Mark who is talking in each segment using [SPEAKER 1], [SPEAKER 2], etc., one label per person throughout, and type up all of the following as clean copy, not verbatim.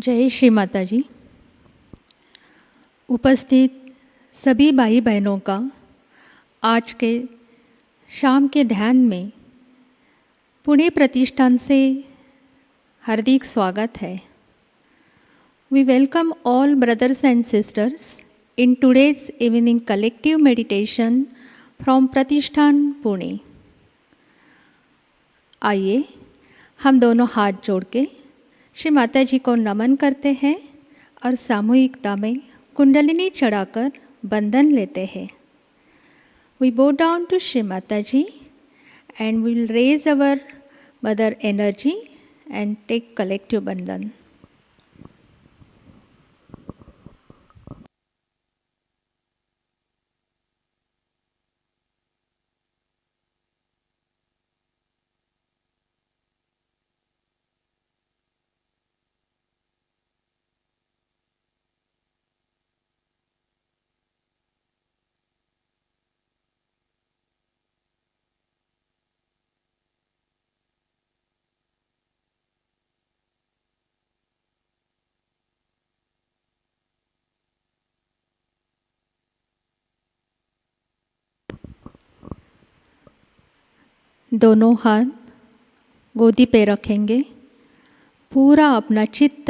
[SPEAKER 1] जय श्री माताजी। उपस्थित सभी भाई बहनों का आज के शाम के ध्यान में पुणे प्रतिष्ठान से हार्दिक स्वागत है। We welcome all brothers and sisters in today's evening collective meditation from Pratishthan Pune. आइए हम दोनों हाथ जोड़ के श्री माता जी को नमन करते हैं और सामूहिकता में कुंडलिनी चढ़ाकर बंधन लेते हैं। We bow down to Shri Mataji and we will raise our mother energy and take collective bandhan. दोनों हाथ गोदी पे रखेंगे। पूरा अपना चित्त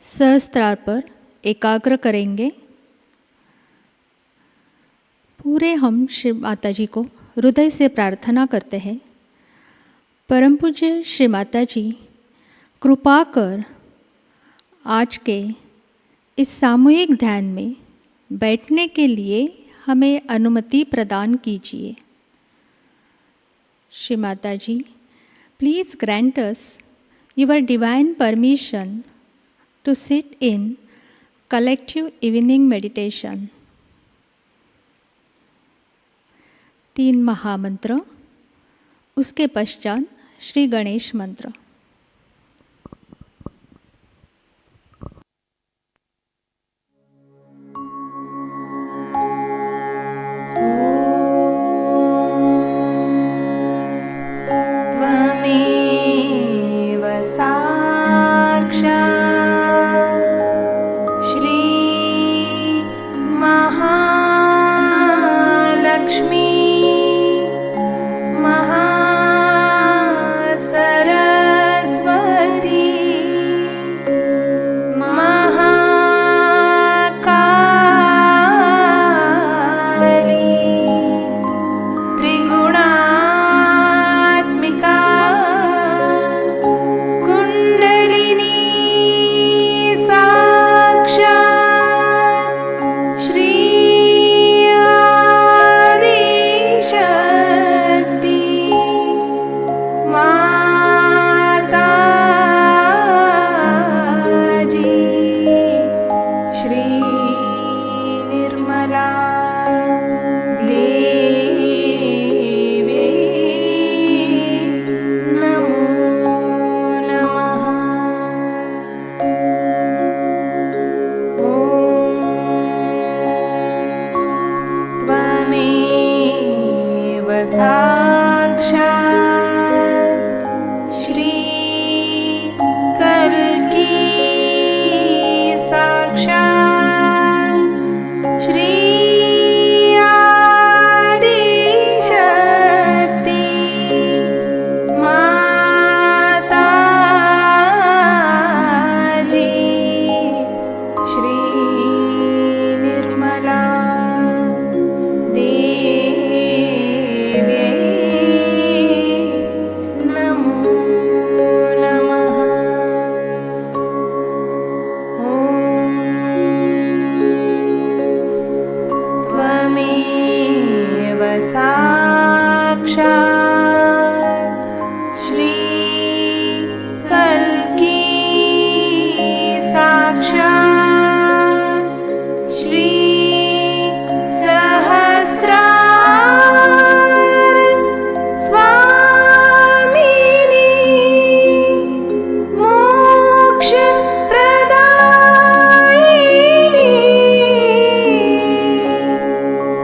[SPEAKER 1] सहस्त्रार पर एकाग्र करेंगे। पूरे हम श्री माता जी को हृदय से प्रार्थना करते हैं, परम पूज्य श्री माता जी कृपा कर आज के इस सामूहिक ध्यान में बैठने के लिए हमें अनुमति प्रदान कीजिए। Shri Mataji, please grant us your divine permission to sit in collective evening meditation. 3 महामंत्र, उसके पश्चात श्री गणेश मंत्र।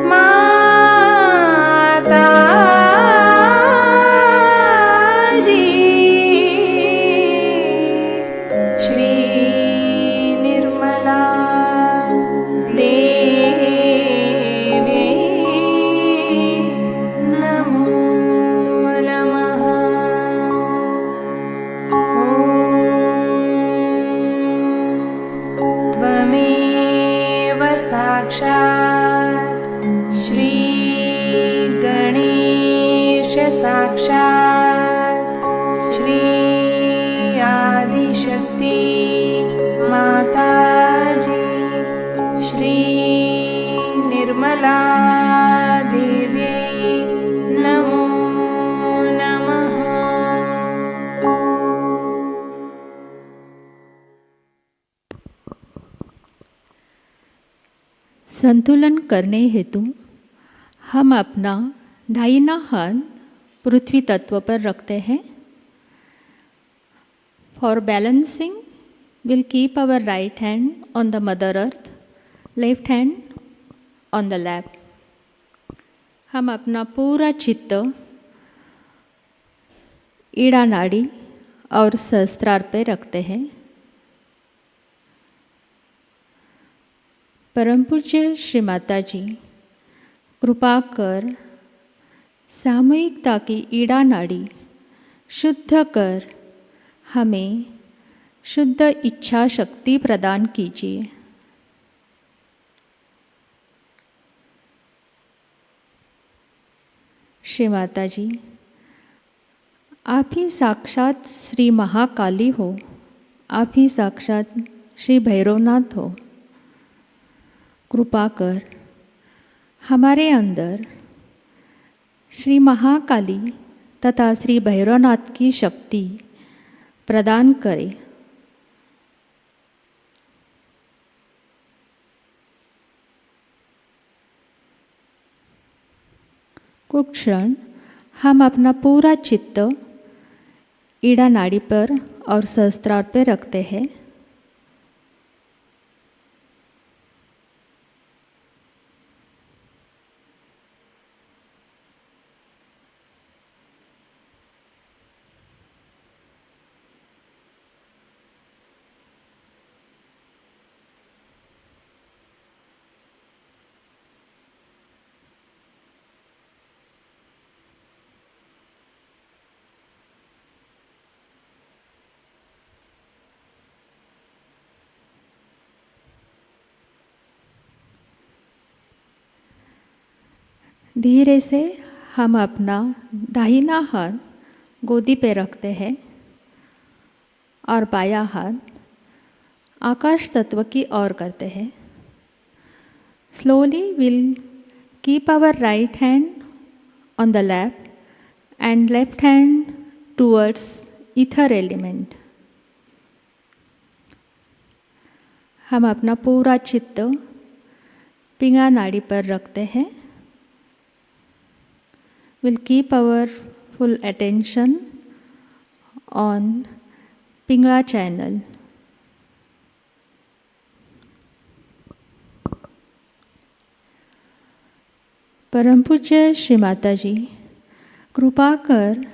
[SPEAKER 2] Mata साक्षात् श्री आदिशक्ति माताजी श्री निर्मला देव्यै नमो नमः।
[SPEAKER 1] संतुलन करने हेतु हम अपना दाहिना हाथ पृथ्वी तत्व पर रखते हैं। For balancing will keep our right hand on the mother earth, left hand on the lap. हम अपना पूरा चित्त ईड़ा नाड़ी और सहस्त्रार पे रखते हैं। परम पूज्य श्री माताजी कृपा कर सामूहिकता की ईड़ा नाड़ी शुद्ध कर हमें शुद्ध इच्छा शक्ति प्रदान कीजिए। श्री माताजी, आप ही साक्षात श्री महाकाली हो, आप ही साक्षात श्री भैरवनाथ हो। कृपा कर हमारे अंदर श्री महाकाली तथा श्री भैरवनाथ की शक्ति प्रदान करें। कुछ क्षण हम अपना पूरा चित्त ईड़ा नाड़ी पर और सहस्त्रार पर रखते हैं। धीरे से हम अपना दाहिना हाथ गोदी पे रखते हैं और बायां हाथ आकाश तत्व की ओर करते हैं। Slowly will keep our right hand on the lap and left hand towards ether element. हम अपना पूरा चित्त पिंगला नाड़ी पर रखते हैं। We'll keep our full attention on Pingla channel. परम पूज्य श्री माताजी कृपा कर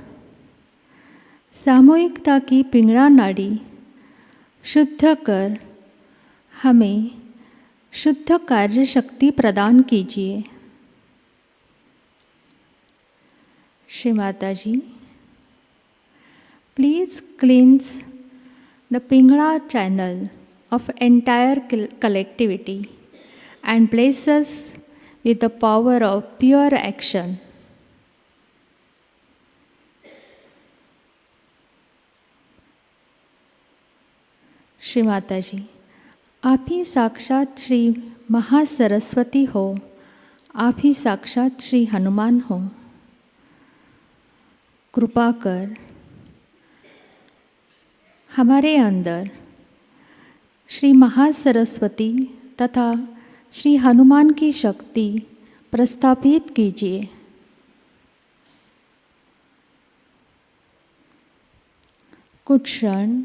[SPEAKER 1] सामूहिकता की पिंगला नाड़ी शुद्ध कर हमें शुद्ध कार्य शक्ति प्रदान कीजिए। Shri Mataji, please cleanse the Pingla channel of entire collectivity and bless us with the power of pure action. Shri माताजी, आप ही साक्षात श्री महासरस्वती हो, आप ही साक्षात श्री हनुमान हो। कृपा कर हमारे अंदर श्री महासरस्वती तथा श्री हनुमान की शक्ति प्रस्थापित कीजिए। कुछ क्षण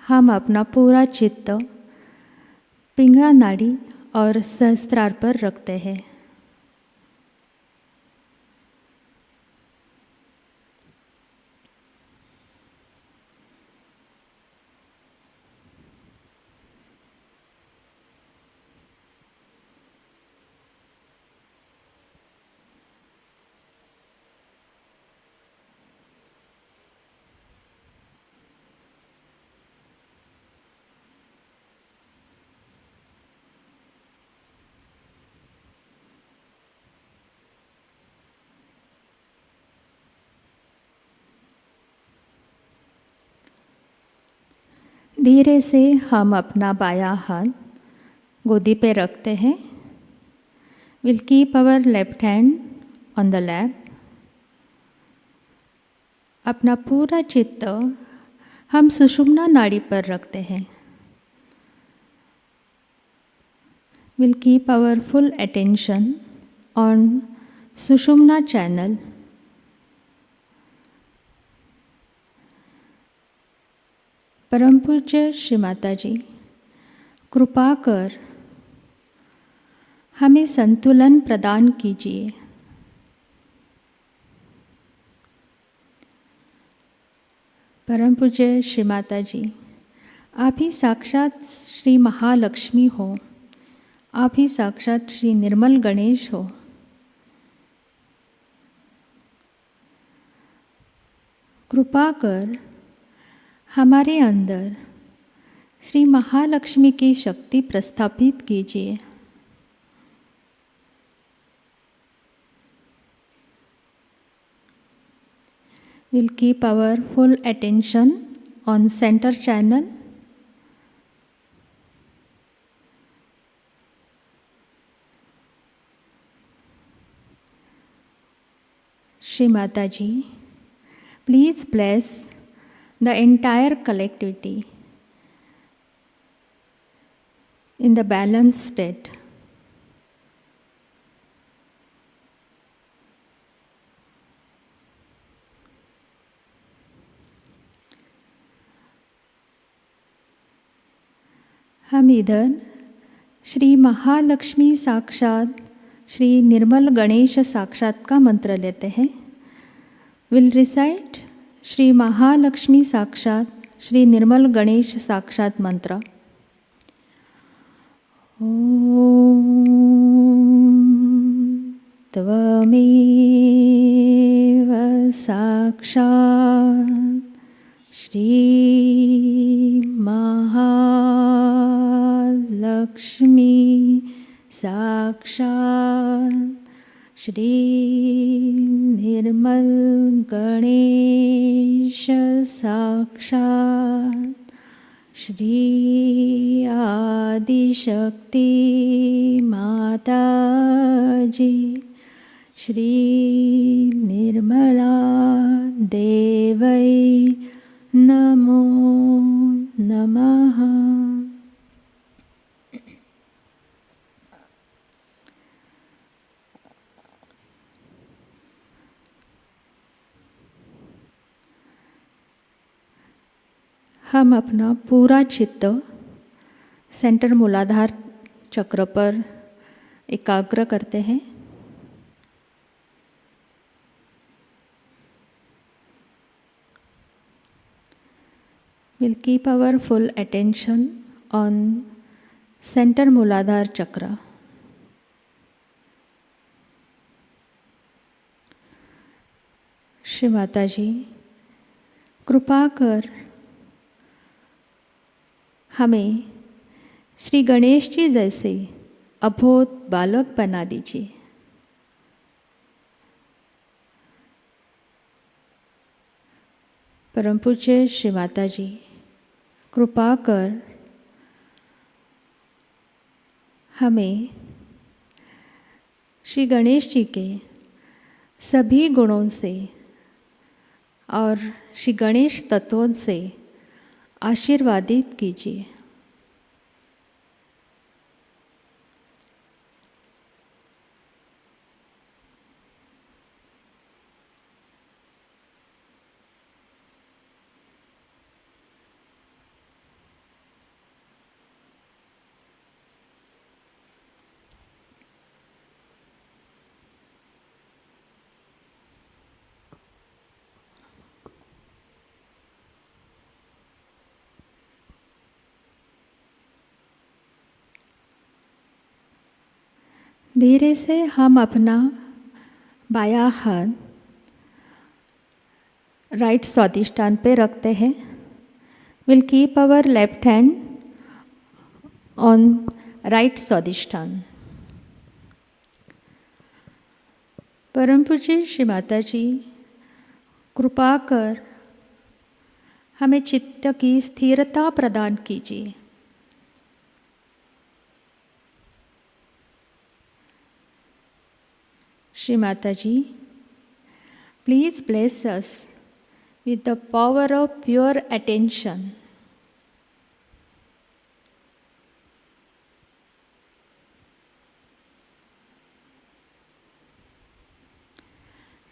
[SPEAKER 1] हम अपना पूरा चित्त पिंगला नाड़ी और सहस्त्रार पर रखते हैं। धीरे से हम अपना बायां हाथ गोदी पे रखते हैं. We'll keep our left hand on the lap. अपना पूरा चित्त हम सुषुम्ना नाड़ी पर रखते हैं. We'll keep our full attention on Sushumna channel. परम पूज्य श्री माताजी, कृपा कर हमें संतुलन प्रदान कीजिए. परम पूज्य श्री माताजी, आप ही साक्षात श्री महालक्ष्मी हो. आप ही साक्षात श्री निर्मल गणेश हो. कृपा कर हमारे अंदर श्री महालक्ष्मी की शक्ति प्रस्थापित कीजिए. We'll keep our full attention on center channel. Shri Mataji, please bless the entire collectivity in the balanced state. हम इधर श्री महालक्ष्मी साक्षात श्री निर्मल गणेश साक्षात का मंत्र लेते हैं. विल रिसाइट श्री महालक्ष्मी साक्षात श्री निर्मल गणेश साक्षात मंत्र. ओम त्वमेव साक्षात् श्री महालक्ष्मी साक्षात् श्री निर्मल गणेश साक्षात् श्री आदिशक्ति माताजी श्री निर्मला देवै नमो नमः. हम अपना पूरा चित्त सेंटर मूलाधार चक्र पर एकाग्र करते हैं. We'll keep our full attention on center Mooladhara chakra. Shri माताजी, कृपा कर हमें श्री गणेश जी जैसे अबोध बालक बना दीजिए. परम पूज्य श्री माताजी, कृपा कर हमें श्री गणेश जी के सभी गुणों से और श्री गणेश तत्वों से आशीर्वादित कीजिए. धीरे से हम अपना बायां हाथ राइट स्वादिष्ठान पे रखते हैं. Will keep our left hand on right Swadhishthan. परम पूज्य श्री माताजी, कृपा कर हमें चित्त की स्थिरता प्रदान कीजिए। श्री माताजी, please bless us with the power of pure attention.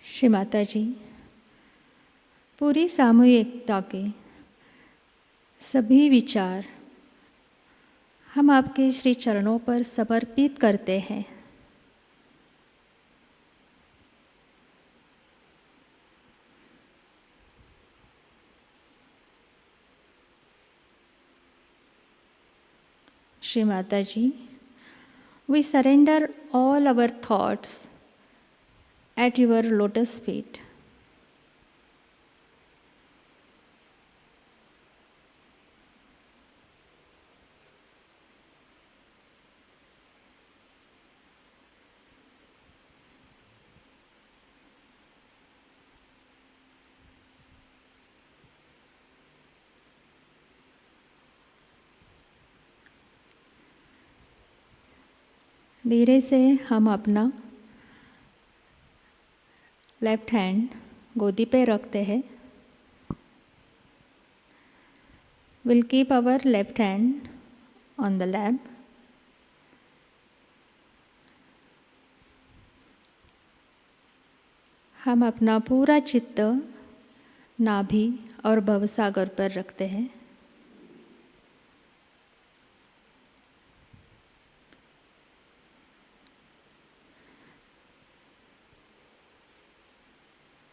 [SPEAKER 1] Shri माताजी, पूरी सामूहिकता के सभी विचार हम आपके श्री चरणों पर समर्पित करते हैं। Shri Mataji, we surrender all our thoughts at your lotus feet. धीरे से हम अपना लेफ्ट हैंड गोदी पे रखते हैं। Will keep our left hand on the lap. हम अपना पूरा चित्त नाभि और भवसागर पर रखते हैं।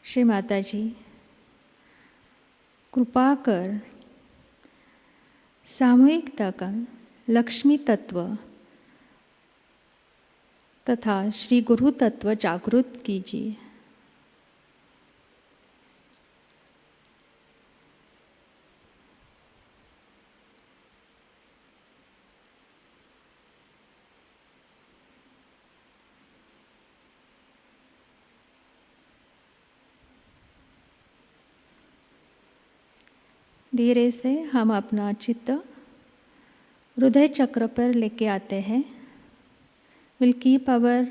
[SPEAKER 1] श्री माताजी, कृपा कर सामूहिकता का लक्ष्मी तत्व तथा श्री गुरु तत्व जागृत कीजिए। धीरे से हम अपना चित्त हृदय चक्र पर लेके आते हैं। Will keep our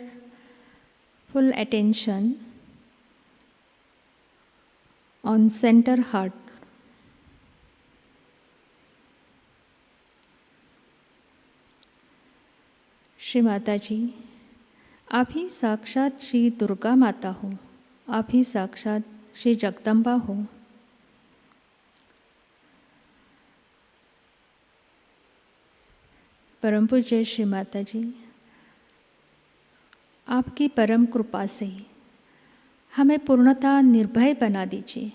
[SPEAKER 1] full attention on centre heart. Shri Mata ji, आप ही साक्षात श्री दुर्गा माता हो, आप ही साक्षात श्री जगदम्बा हो। परम पूज्य श्री माता जी, आपकी परम कृपा से हमें पूर्णतः निर्भय बना दीजिए।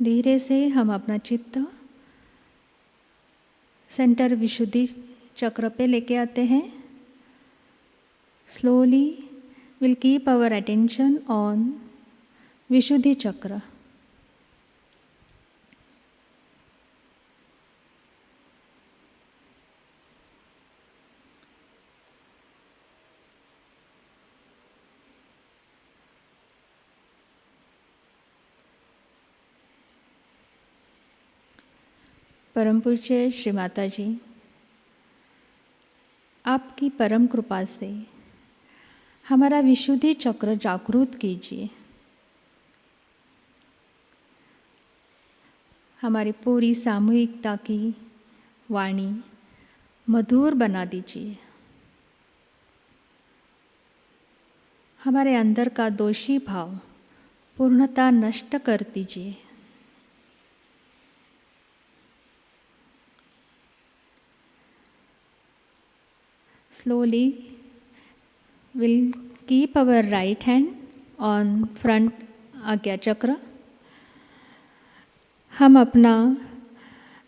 [SPEAKER 1] धीरे से हम अपना चित्त सेंटर विशुद्धि चक्र पे लेके आते हैं। Slowly will keep our attention on Vishuddhi chakra. परम पूज्य श्री माता जी, आपकी परम कृपा से हमारा विशुद्धि चक्र जागृत कीजिए। हमारी पूरी सामूहिकता की वाणी मधुर बना दीजिए। हमारे अंदर का दोषी भाव पूर्णतः नष्ट कर दीजिए। Slowly we'll keep our right hand on front Agya Chakra. हम अपना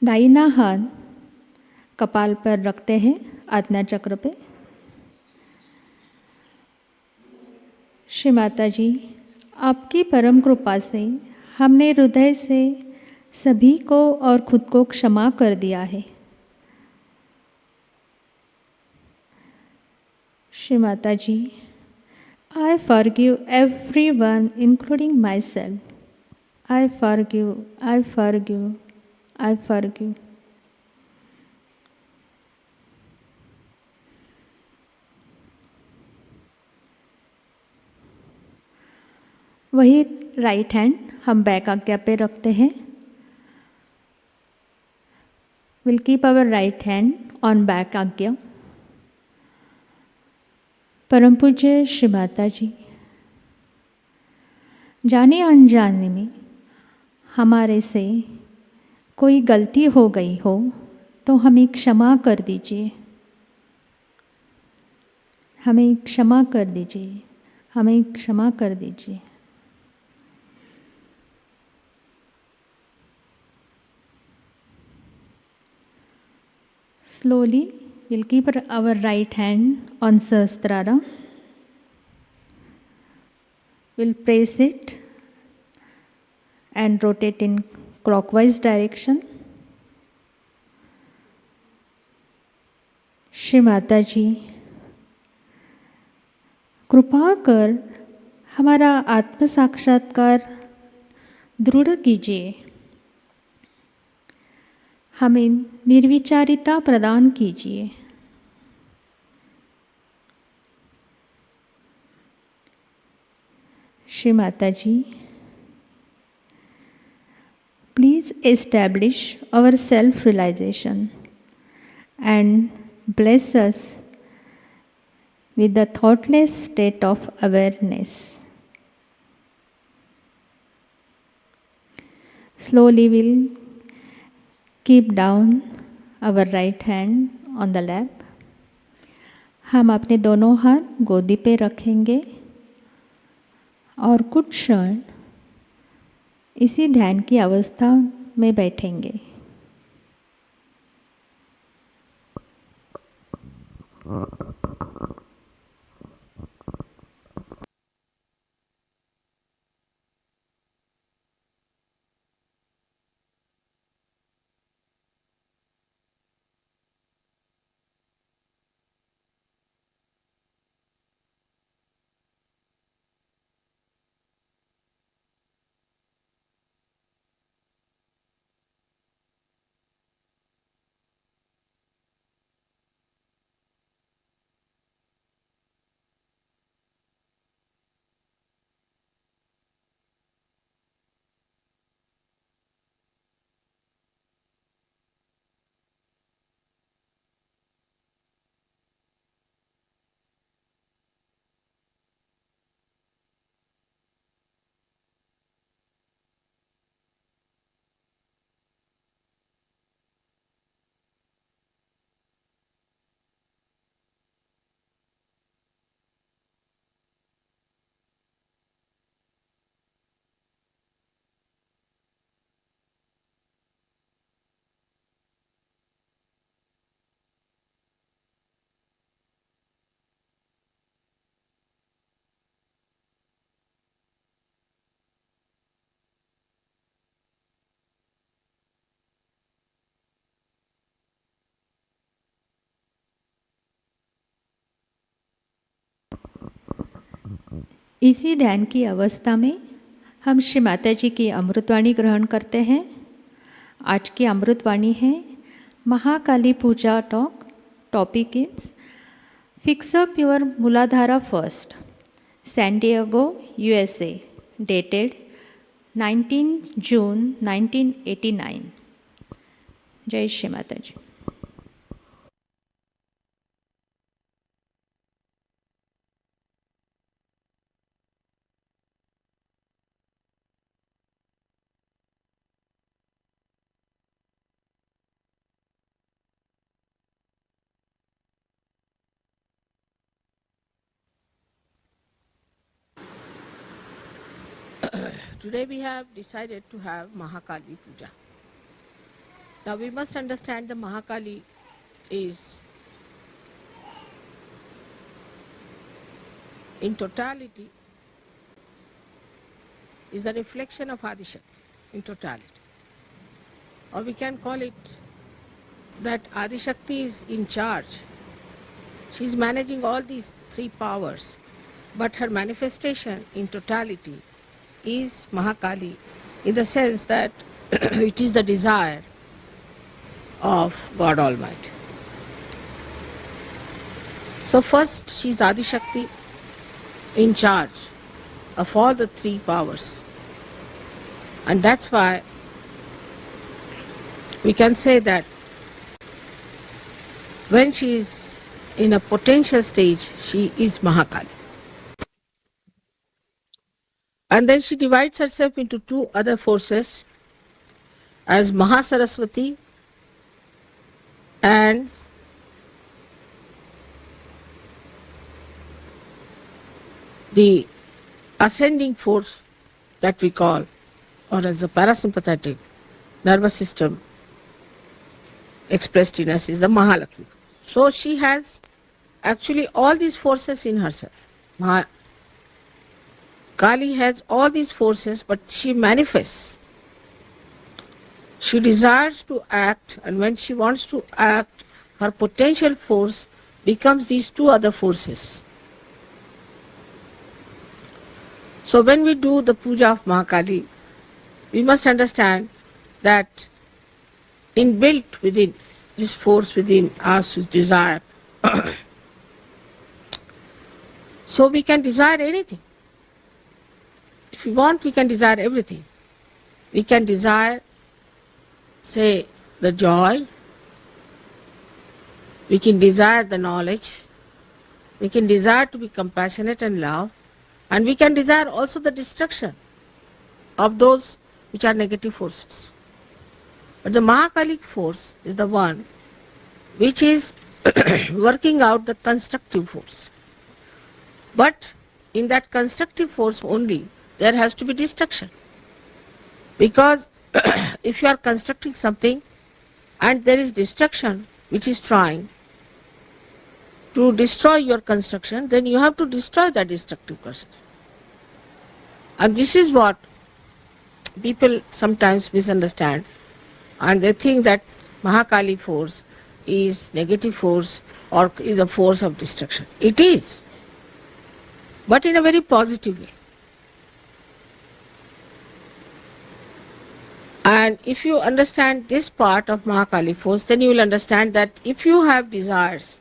[SPEAKER 1] दाहिना हाथ कपाल पर रखते हैं, आज्ञा चक्र पे। श्री माता जी, आपकी परम कृपा से हमने हृदय से सभी को और खुद को क्षमा कर दिया है। श्री माता जी, I forgive everyone, including myself. I forgive, I forgive, I forgive. वही राइट हैंड हम बैक आज्ञा पे रखते हैं। We'll keep our right hand on back आज्ञा। परम पूज्य श्री माता जी, जाने अनजाने में हमारे से कोई गलती हो गई हो तो हमें क्षमा कर दीजिए, हमें क्षमा कर दीजिए, हमें क्षमा कर दीजिए। Slowly, we'll keep our right hand on Sahasrara. We'll place it and rotate in clockwise direction. Shri Mata जी, कृपा कर हमारा आत्म साक्षात्कार दृढ़ कीजिए, हमें निर्विचारिता प्रदान कीजिए। Shri Mata ji, please establish our self realization and bless us with the thoughtless state of awareness. Slowly we'll keep down our right hand on the lap. हम अपने दोनों हाथ गोदी पे रखेंगे और कुछ क्षण इसी ध्यान की अवस्था में बैठेंगे। इसी ध्यान की अवस्था में हम श्री माता जी की अमृतवाणी ग्रहण करते हैं। आज की अमृतवाणी है Mahakali Puja talk. Topic is fix up your Muladhara first, San Diego USA, dated 19 June 1989। जय श्री माता जी।
[SPEAKER 3] Today we have decided to have Mahakali Puja. Now we must understand the Mahakali is in totality is the reflection of Adishakti in totality. Or we can call it that Adishakti is in charge. She is managing all these three powers, but her manifestation in totality is Mahakali in the sense that it is the desire of God Almighty. So first she is Adishakti in charge of all the three powers. And that's why we can say that when she is in a potential stage, she is Mahakali. And then she divides herself into two other forces as Mahasaraswati and the ascending force that we call, or as the parasympathetic nervous system expressed in us, is the Mahalakshmi. So she has actually all these forces in herself. Kali has all these forces, but she manifests. She desires to act, and when she wants to act, her potential force becomes these two other forces. So when we do the puja of Mahakali, we must understand that inbuilt within this force within us is desire. So we can desire anything. If we want, we can desire everything. We can desire, say, the joy. We can desire the knowledge. We can desire to be compassionate and love. And we can desire also the destruction of those which are negative forces. But the Mahakalic force is the one which is working out the constructive force. But in that constructive force only, there has to be destruction. Because if you are constructing something and there is destruction which is trying to destroy your construction, then you have to destroy that destructive person. And this is what people sometimes misunderstand, and they think that Mahakali force is negative force or is a force of destruction. It is, but in a very positive way. And if you understand this part of Mahakali force, then you will understand that if you have desires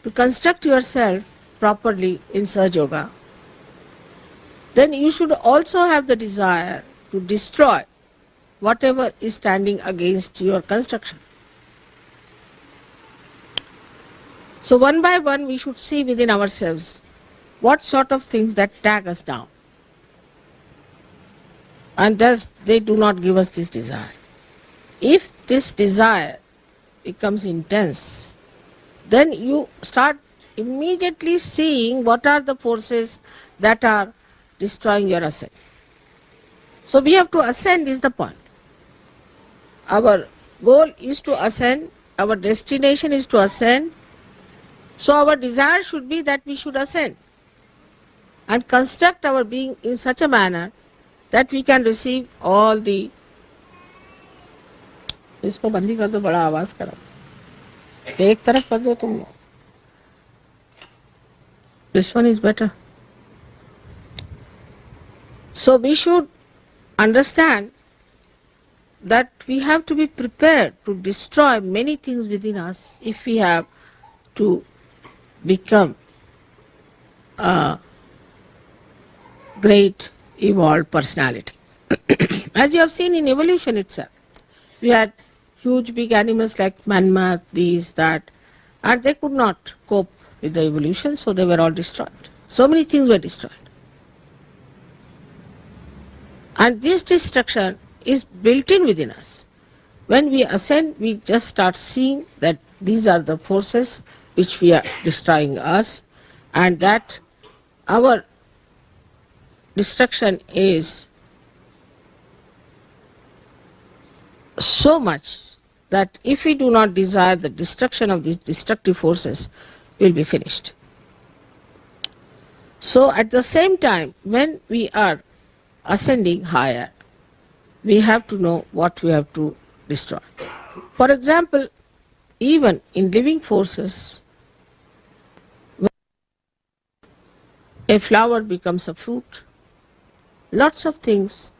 [SPEAKER 3] to construct yourself properly in Sahajayoga, then you should also have the desire to destroy whatever is standing against your construction. So one by one we should see within ourselves what sort of things that tag us down. And thus they do not give us this desire. If this desire becomes intense, then you start immediately seeing what are the forces that are destroying your ascent. So we have to ascend is the point. Our goal is to ascend, our destination is to ascend. So our desire should be that we should ascend and construct our being in such a manner that we can receive all the... इसको बंदी कर दो, बड़ा आवाज करो, एक तरफ कर दो तुम. This one is better. So we should understand that we have to be prepared to destroy many things within us if we have to become a great evolved personality. As you have seen in evolution itself, we had huge big animals like mammoth, these, that, and they could not cope with the evolution, so they were all destroyed. So many things were destroyed. And this destruction is built in within us. When we ascend, we just start seeing that these are the forces which we are destroying us, and that our destruction is so much that if we do not desire the destruction of these destructive forces, we will be finished. So at the same time, when we are ascending higher, we have to know what we have to destroy. For example, even in living forces, when a flower becomes a fruit, lots of things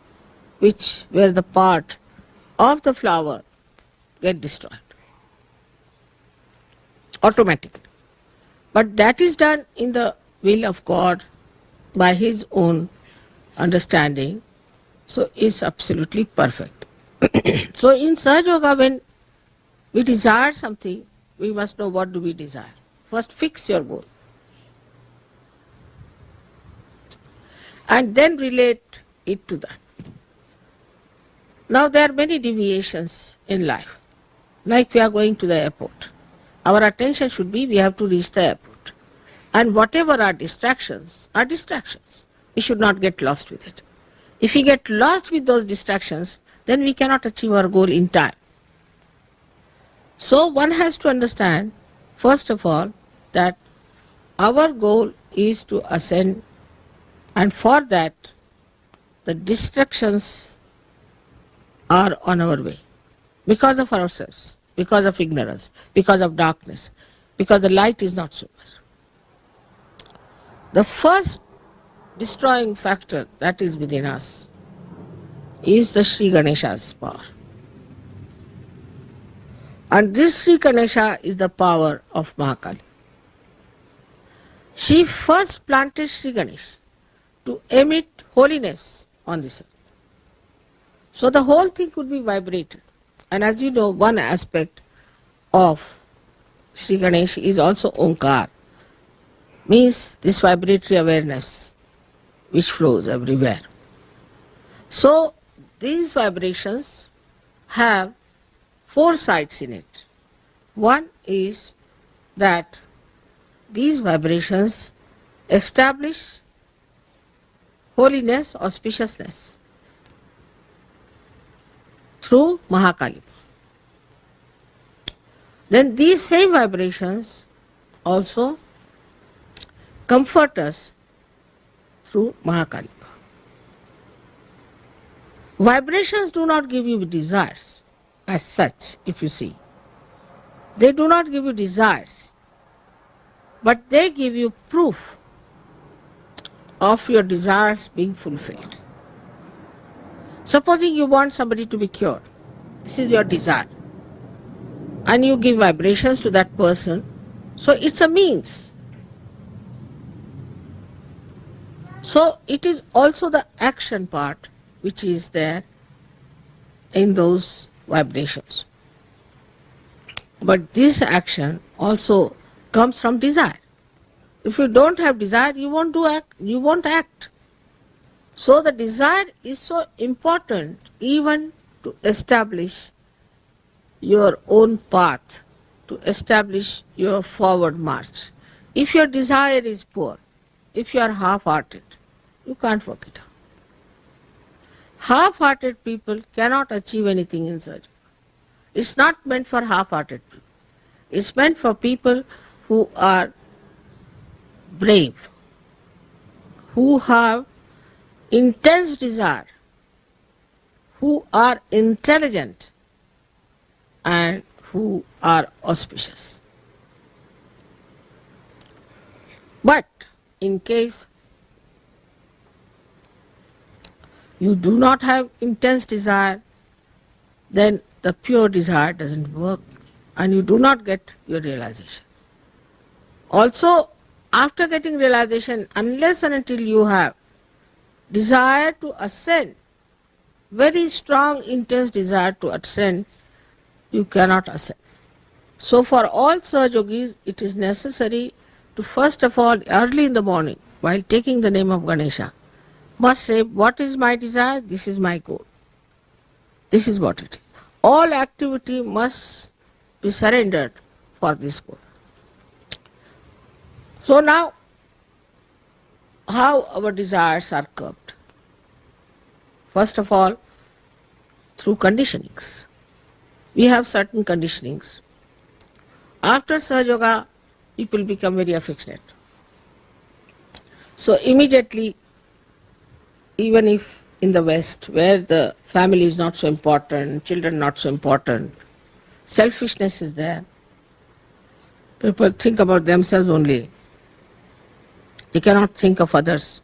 [SPEAKER 3] which were the part of the flower get destroyed automatically. But that is done in the will of God by His own understanding, so it's absolutely perfect. So in Sahajayoga, when we desire something, we must know what do we desire. First fix your goal and then relate it to that. Now there are many deviations in life. Like we are going to the airport. Our attention should be we have to reach the airport. And whatever are distractions. We should not get lost with it. If we get lost with those distractions, then we cannot achieve our goal in time. So one has to understand, first of all, that our goal is to ascend, and for that the distractions are on our way. Because of ourselves, because of ignorance, because of darkness, because the light is not so much. The first destroying factor that is within us is the Shri Ganesha's power. And this Shri Ganesha is the power of Mahakali. She first planted Shri Ganesh to emit holiness on this earth. So the whole thing could be vibrated. And as you know, one aspect of Shri Ganesh is also Omkar, means this vibratory awareness which flows everywhere. So these vibrations have 4 sides in it. One is that these vibrations establish holiness, auspiciousness through Mahakali. Then these same vibrations also comfort us through Mahakali. Vibrations do not give you desires as such, if you see. They do not give you desires, but they give you proof of your desires being fulfilled. Supposing you want somebody to be cured, this is your desire, and you give vibrations to that person, so it's a means. So it is also the action part which is there in those vibrations. But this action also comes from desire. If you don't have desire, you won't act. So the desire is so important even to establish your own path, to establish your forward march. If your desire is poor, if you are half-hearted, you can't work it out. Half-hearted people cannot achieve anything in surgery. It's not meant for half-hearted people. It's meant for people who are brave, who have intense desire, who are intelligent, and who are auspicious. But in case you do not have intense desire, then the pure desire doesn't work and you do not get your realization. Also, after getting realization, unless and until you have desire to ascend, very strong, intense desire to ascend, you cannot ascend. So for all Sahaja Yogis, it is necessary to first of all, early in the morning, while taking the name of Ganesha, must say, what is my desire? This is my goal. This is what it is. All activity must be surrendered for this goal. So now, how our desires are curbed. First of all, through conditionings. We have certain conditionings. After Sahajayoga, people become very affectionate. So immediately, even if in the West, where the family is not so important, children not so important, selfishness is there. People think about themselves only. They cannot think of others.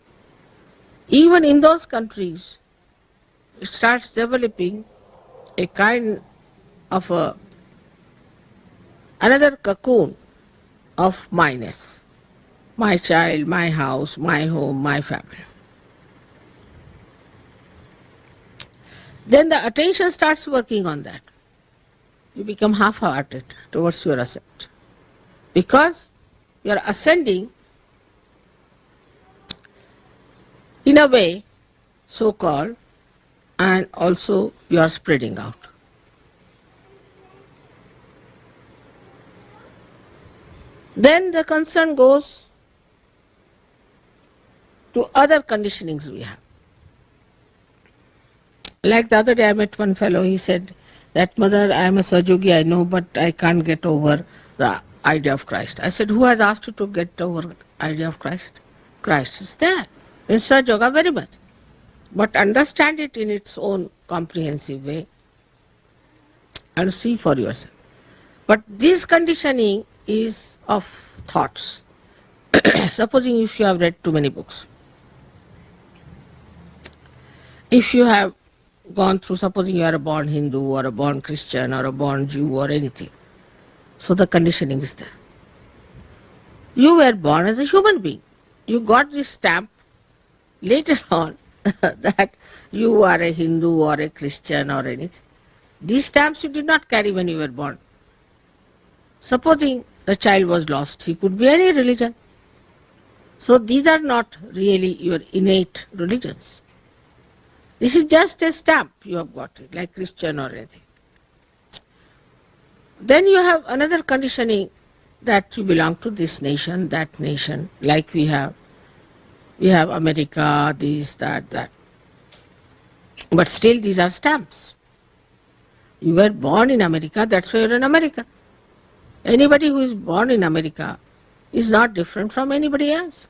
[SPEAKER 3] Even in those countries, it starts developing a kind of another cocoon of myness. My child, my house, my home, my family. Then the attention starts working on that. You become half-hearted towards your ascent. Because you are ascending in a way, so-called, and also you are spreading out. Then the concern goes to other conditionings we have. Like the other day I met one fellow, he said that, Mother, I am a Sahajogi, I know, but I can't get over the idea of Christ. I said, who has asked you to get over the idea of Christ? Christ is there. In Sahajayoga very much. But understand it in its own comprehensive way and see for yourself. But this conditioning is of thoughts. Supposing if you have read too many books, if you have gone through, supposing you are a born Hindu or a born Christian or a born Jew or anything, so the conditioning is there. You were born as a human being. You got this stamp later on that you are a Hindu or a Christian or anything. These stamps you did not carry when you were born. Supposing the child was lost, he could be any religion. So these are not really your innate religions. This is just a stamp you have got it, like Christian or anything. Then you have another conditioning that you belong to this nation, that nation, like we have America, this, that. But still these are stamps. You were born in America, that's why you're in America. Anybody who is born in America is not different from anybody else.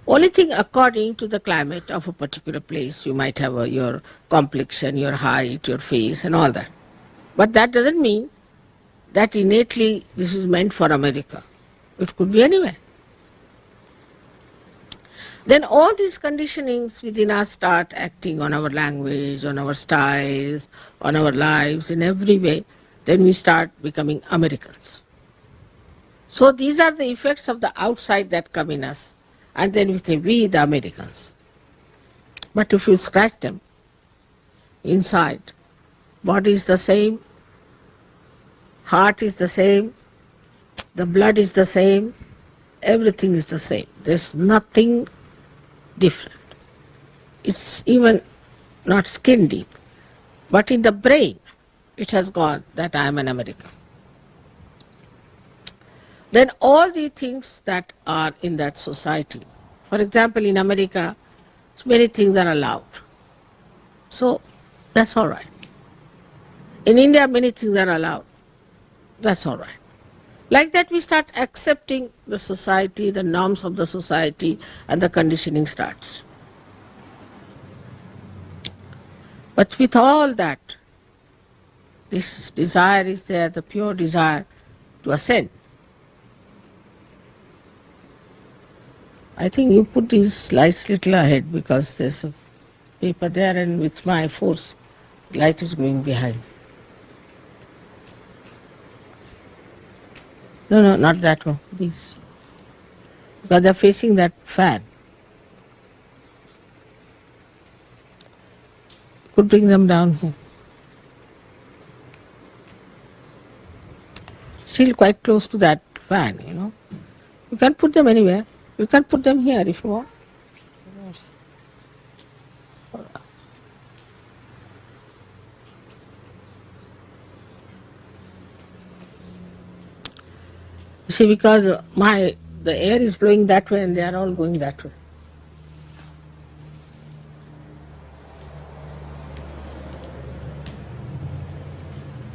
[SPEAKER 3] Only thing, according to the climate of a particular place, you might have your complexion, your height, your face and all that. But that doesn't mean that innately this is meant for America. It could be anywhere. Then all these conditionings within us start acting on our language, on our styles, on our lives, in every way. Then we start becoming Americans. So these are the effects of the outside that come in us. And then we say, we the Americans. But if you scratch them, inside, body is the same, heart is the same, the blood is the same, everything is the same. There's nothing different. It's even not skin deep. But in the brain, it has gone that I am an American. Then all the things that are in that society, for example, in America, many things are allowed. So that's all right. In India, many things are allowed. That's all right. Like that we start accepting the society, the norms of the society, and the conditioning starts. But with all that, this desire is there, the pure desire to ascend. I think you put these lights little ahead because there's a paper there and with my force, light is going behind. No, not that one, these. Because they're facing that fan. Could bring them down here. Still quite close to that fan, you know. You can put them anywhere. You can put them here if you want. You see, because the air is blowing that way and they are all going that way.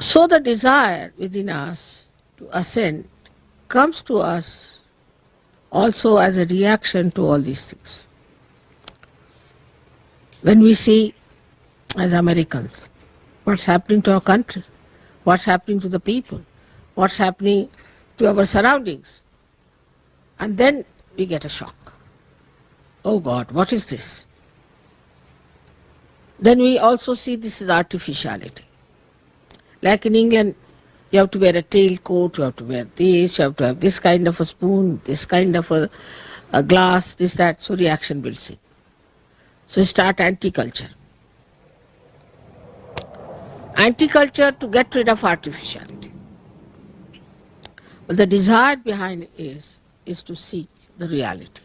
[SPEAKER 3] So the desire within us to ascend comes to us also as a reaction to all these things. When we see, as Americans, what's happening to our country, what's happening to the people, what's happening to our surroundings, and then we get a shock. Oh God, what is this? Then we also see this is artificiality. Like in England, you have to wear a tailcoat, you have to wear this, you have to have this kind of a spoon, this kind of a glass, this, that, so reaction builds in. So you start anti-culture. Anti-culture to get rid of artificiality. But the desire behind it is to seek the reality.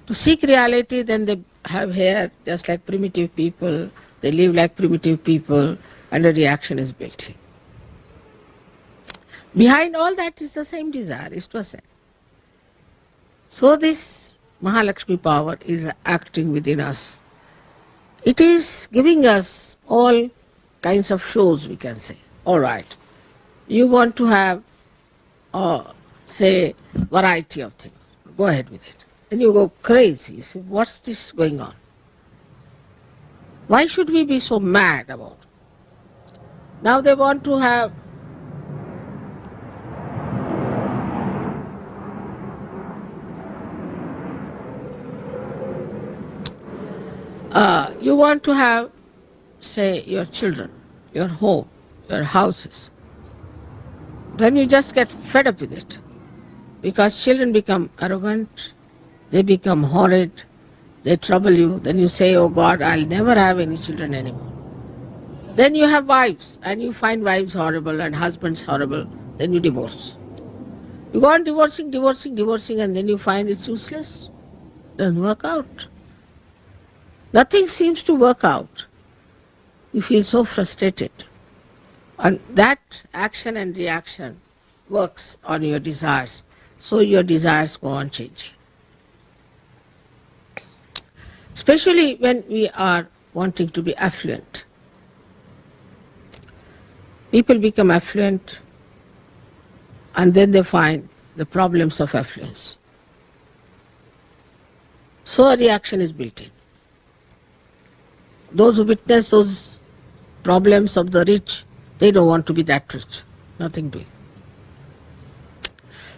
[SPEAKER 3] To seek reality, then they have hair just like primitive people, they live like primitive people, and a reaction is built in. Behind all that is the same desire, is to ascend. So this Mahalakshmi power is acting within us. It is giving us all kinds of shows, we can say. All right, you want to have, say, variety of things. Go ahead with it. And you go crazy. You say, what's this going on? Why should we be so mad about it? Now they want to have you want to have, say, your children, your home, your houses. Then you just get fed up with it. Because children become arrogant, they become horrid, they trouble you. Then you say, oh God, I'll never have any children anymore. Then you have wives, and you find wives horrible and husbands horrible. Then you divorce. You go on divorcing, and then you find it's useless. Doesn't work out. Nothing seems to work out. You feel so frustrated. And that action and reaction works on your desires. So your desires go on changing. Especially when we are wanting to be affluent. People become affluent and then they find the problems of affluence. So a reaction is built in. Those who witness those problems of the rich, they don't want to be that rich. Nothing doing.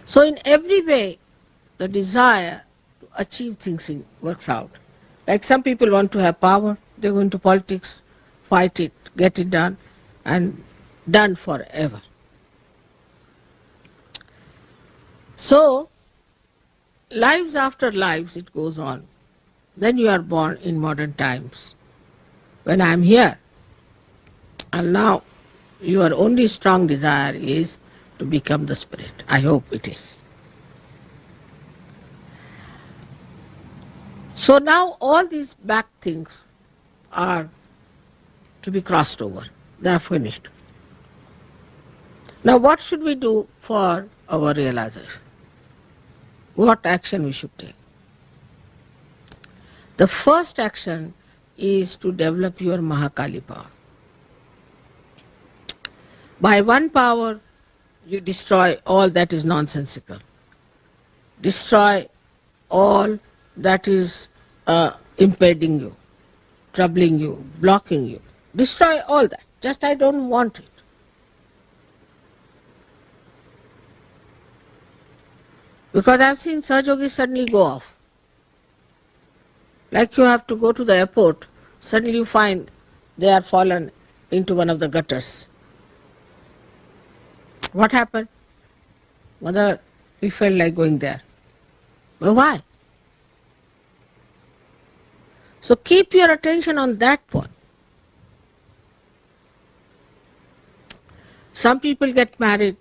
[SPEAKER 3] So in every way, the desire to achieve things works out. Like some people want to have power, they go into politics, fight it, get it done, and done forever. So, lives after lives it goes on. Then you are born in modern times. When I am here, and now your only strong desire is to become the spirit. I hope it is. So now all these back things are to be crossed over. They are finished. Now what should we do for our realization? What action we should take? The first action is to develop your Mahakali power. By one power, you destroy all that is nonsensical. Destroy all that is impeding you, troubling you, blocking you. Destroy all that. Just I don't want it. Because I've seen Sahajogis suddenly go off. Like you have to go to the airport, suddenly you find they are fallen into one of the gutters. What happened? Mother, we felt like going there. Well, why? So keep your attention on that point. Some people get married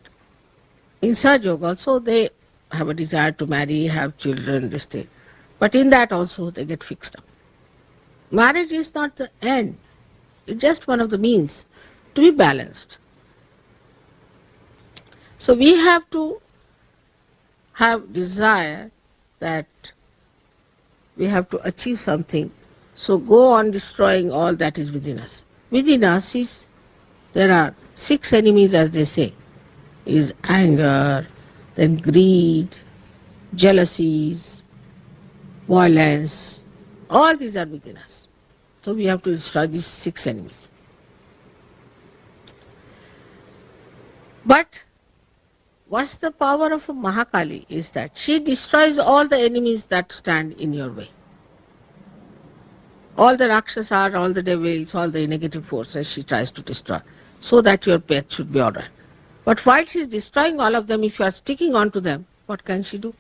[SPEAKER 3] in Sahajayoga also, they have a desire to marry, have children, this thing. But in that also they get fixed up. Marriage is not the end. It's just one of the means to be balanced. So we have to have desire that we have to achieve something. So go on destroying all that is within us. Within us is There are 6 enemies, as they say, is anger, then greed, jealousies, violence. All these are within us. So we have to destroy these 6 enemies. But what's the power of a Mahakali is that she destroys all the enemies that stand in your way. All the Rakshasas, all the devils, all the negative forces she tries to destroy, so that your path should be alright. But while she is destroying all of them, if you are sticking on to them, what can she do?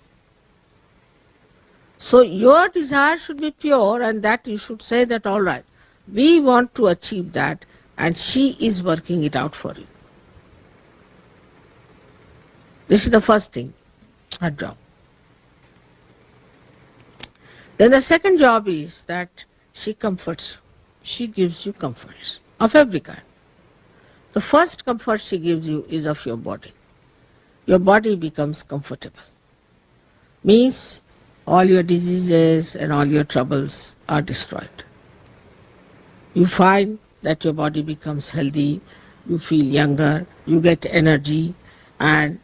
[SPEAKER 3] So your desire should be pure, and that you should say that alright, we want to achieve that, and she is working it out for you. This is the first thing, her job. Then the second job is that she comforts you. She gives you comforts of every kind. The first comfort she gives you is of your body. Your body becomes comfortable. Means all your diseases and all your troubles are destroyed. You find that your body becomes healthy, you feel younger, you get energy, and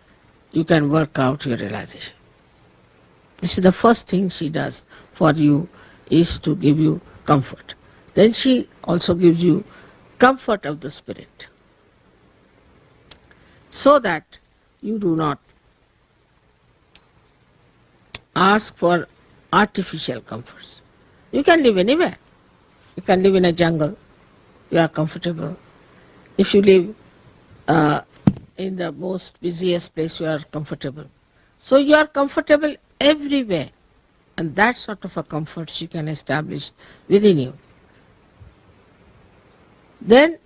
[SPEAKER 3] you can work out your realization. This is the first thing she does for you, is to give you comfort. Then she also gives you comfort of the spirit, so that you do not ask for artificial comforts. You can live anywhere. You can live in a jungle, you are comfortable. If you live in the most busiest place, you are comfortable. So you are comfortable everywhere, and that sort of a comfort she can establish within you. Then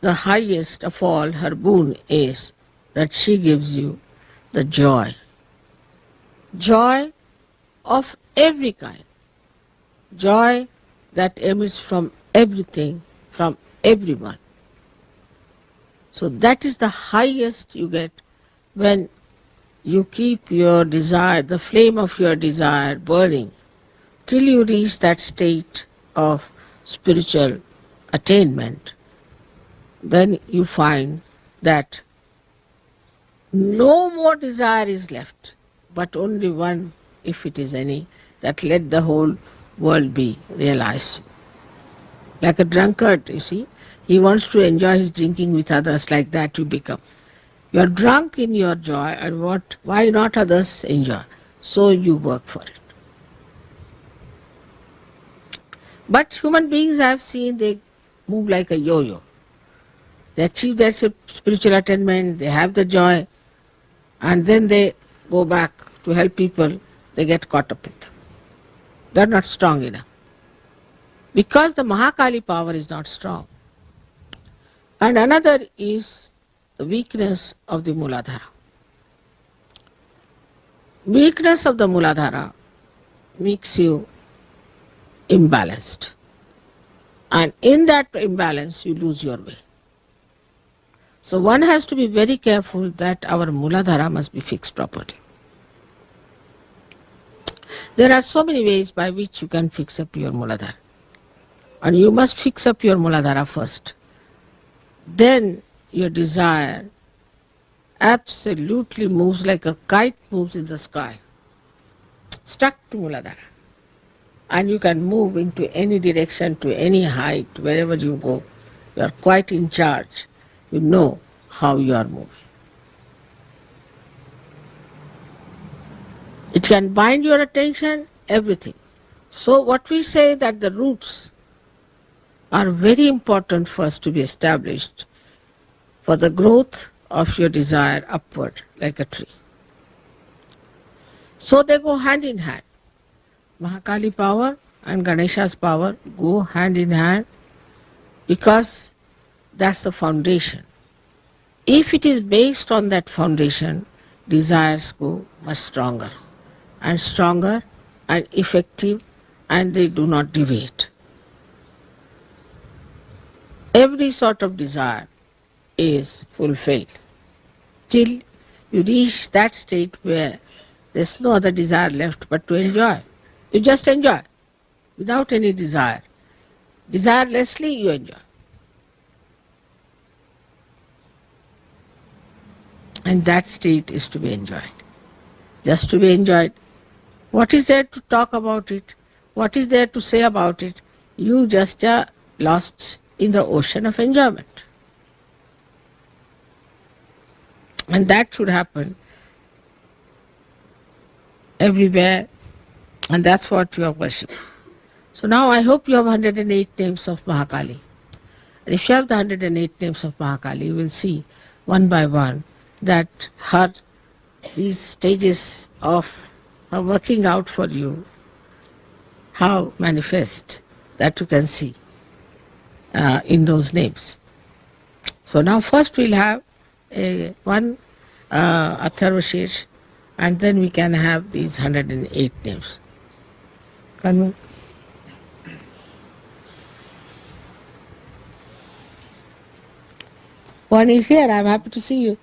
[SPEAKER 3] the highest of all her boon is that she gives you the joy. Joy of every kind. Joy that emits from everything, from everyone. So that is the highest you get when you keep your desire, the flame of your desire burning, till you reach that state of spiritual attainment. Then you find that no more desire is left, but only one, if it is any, that let the whole world be realized. Like a drunkard, you see, he wants to enjoy his drinking with others, like that you become. You are drunk in your joy, and why not others enjoy? So you work for it. But human beings, I have seen, they move like a yo-yo. They achieve their spiritual attainment, they have the joy, and then they go back to help people, they get caught up with them. They are not strong enough. Because the Mahakali power is not strong. And another is the weakness of the Mooladhara. Weakness of the Mooladhara makes you imbalanced. And in that imbalance, you lose your way. So one has to be very careful that our Mooladhara must be fixed properly. There are so many ways by which you can fix up your Mooladhara. And you must fix up your Mooladhara first. Then your desire absolutely moves like a kite moves in the sky, stuck to Mooladhara. And you can move into any direction, to any height, wherever you go. You are quite in charge. You know how you are moving. It can bind your attention, everything. So what we say that the roots are very important first to be established for the growth of your desire upward like a tree. So they go hand in hand. Mahakali power and Ganesha's power go hand in hand because that's the foundation. If it is based on that foundation, desires go much stronger and effective, and they do not deviate. Every sort of desire is fulfilled till you reach that state where there's no other desire left but to enjoy. You just enjoy without any desire. Desirelessly you enjoy. And that state is to be enjoyed. Just to be enjoyed. What is there to talk about it? What is there to say about it? You just are lost in the ocean of enjoyment. And that should happen everywhere, and that's what you are worshipping. So now I hope you have 108 names of Mahakali. And if you have the 108 names of Mahakali, you will see one by one that these stages of her working out for you, how manifest that you can see in those names. So now first we'll have one Atharvashesh, and then we can have these 108 names. Can we? One is here. I'm happy to see you.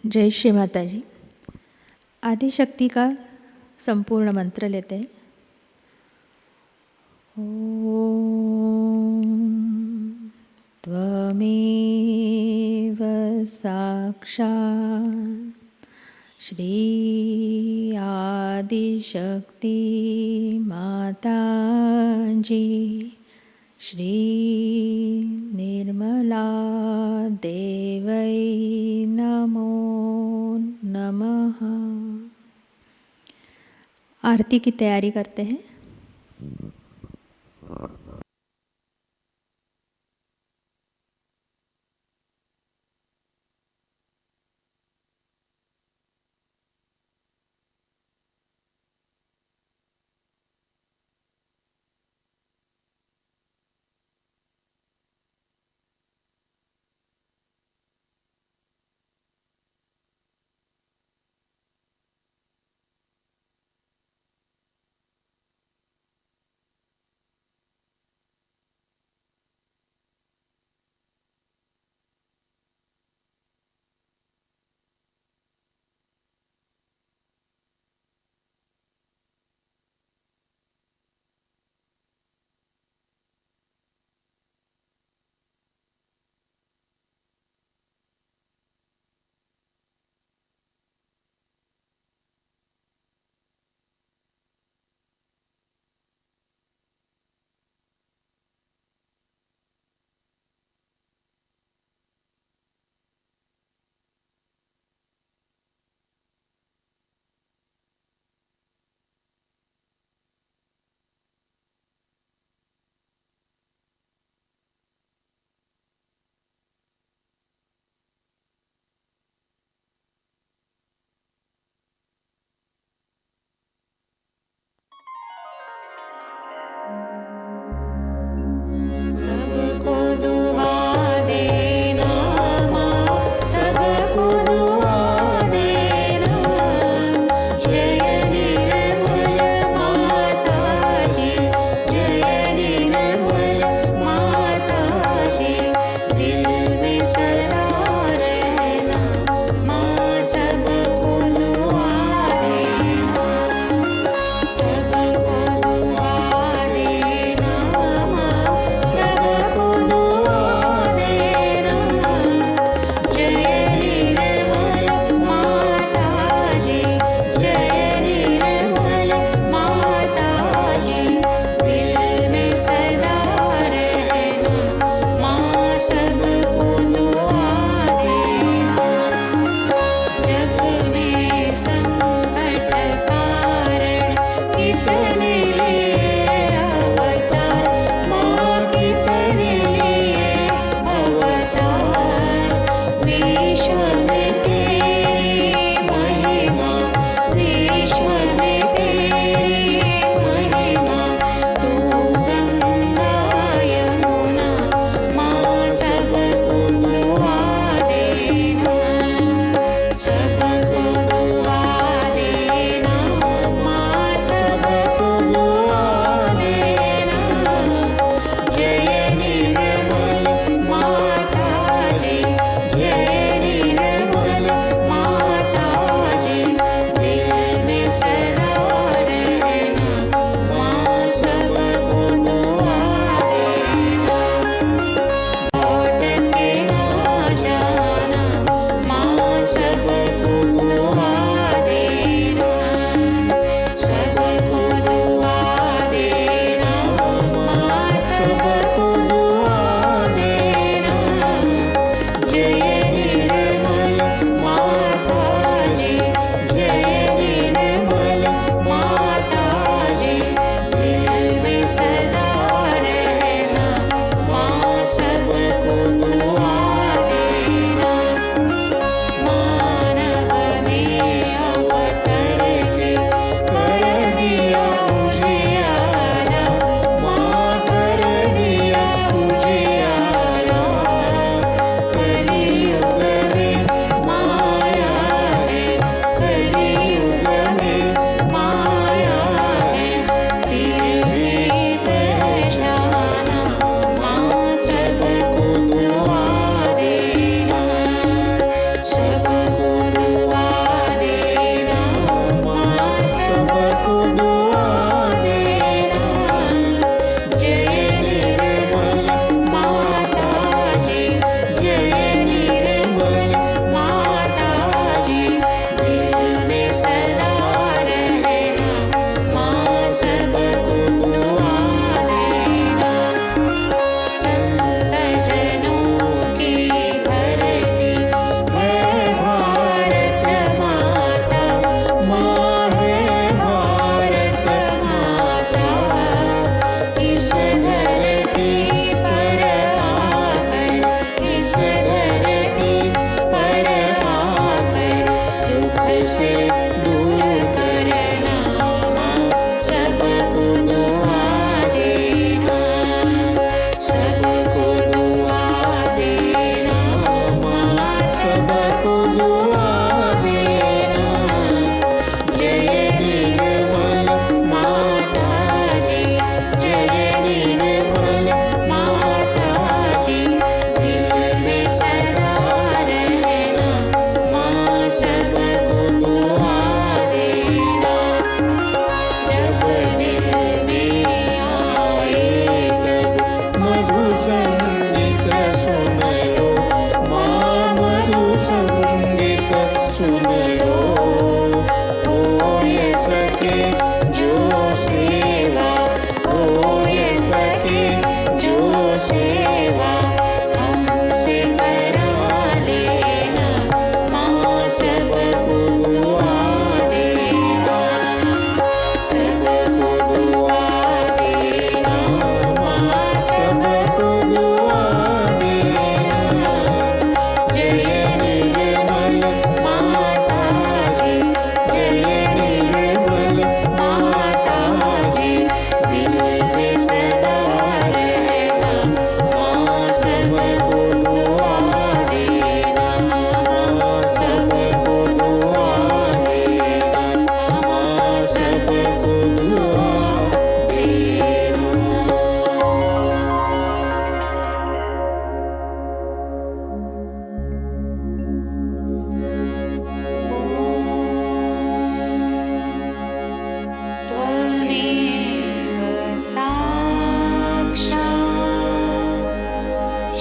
[SPEAKER 1] जय श्री माताजी। आदिशक्ति का संपूर्ण मंत्र लेते हैं। ओम त्वमेव साक्षात् श्री आदिशक्ति माताजी श्री निर्मला देवै नमो नमः। आरती की तैयारी करते हैं।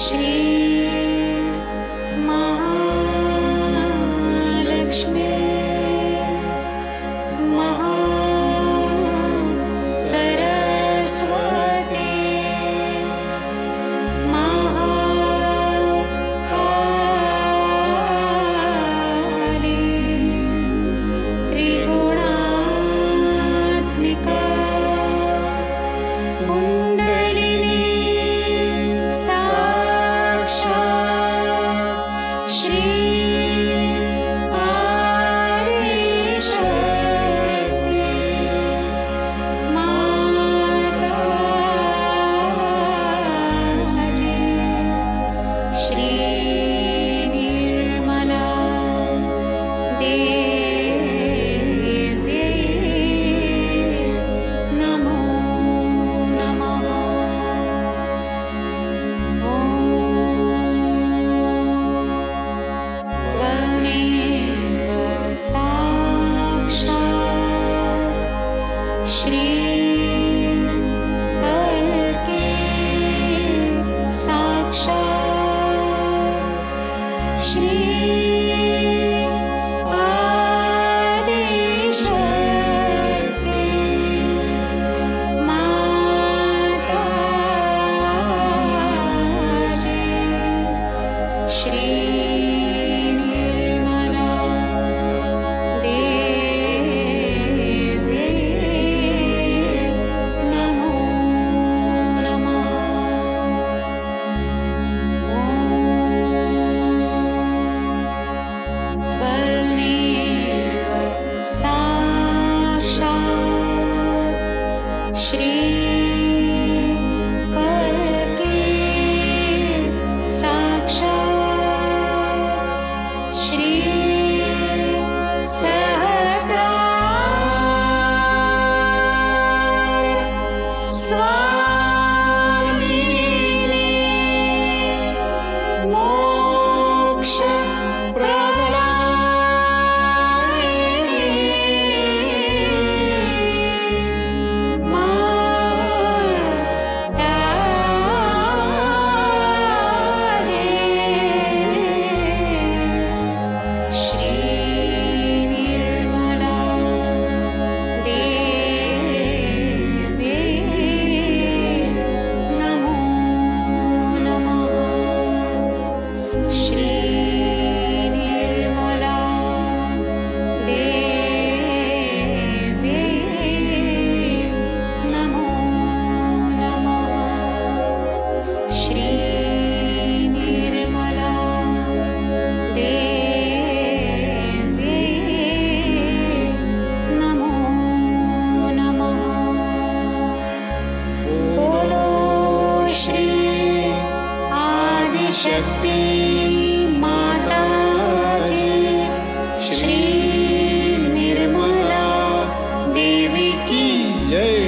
[SPEAKER 4] Shri Mahalakshmi Saraswati Mahakali Trigunaatmika Kundalini Sakshat Shri Adishakti Mataji Shri Nirmala Devi Namo Namaha Tvameva Sakshat Shri Kalki Sakshat Shri Adishakti Mataji Shri Nirmala Devi Namo Namaha Tvameva Sakshat Shri Kalki Sakshat Shri Sahasrara Swamini Moksha Pradayini Mataji Shri Nirmala Devi Namo Namaha Shri Nirmala Devi Namo Namaha Shri Nirmala Devi Namo Namaha Bolo Shri Adishakti Mataji Shri Nirmala Devi ki
[SPEAKER 5] Jai.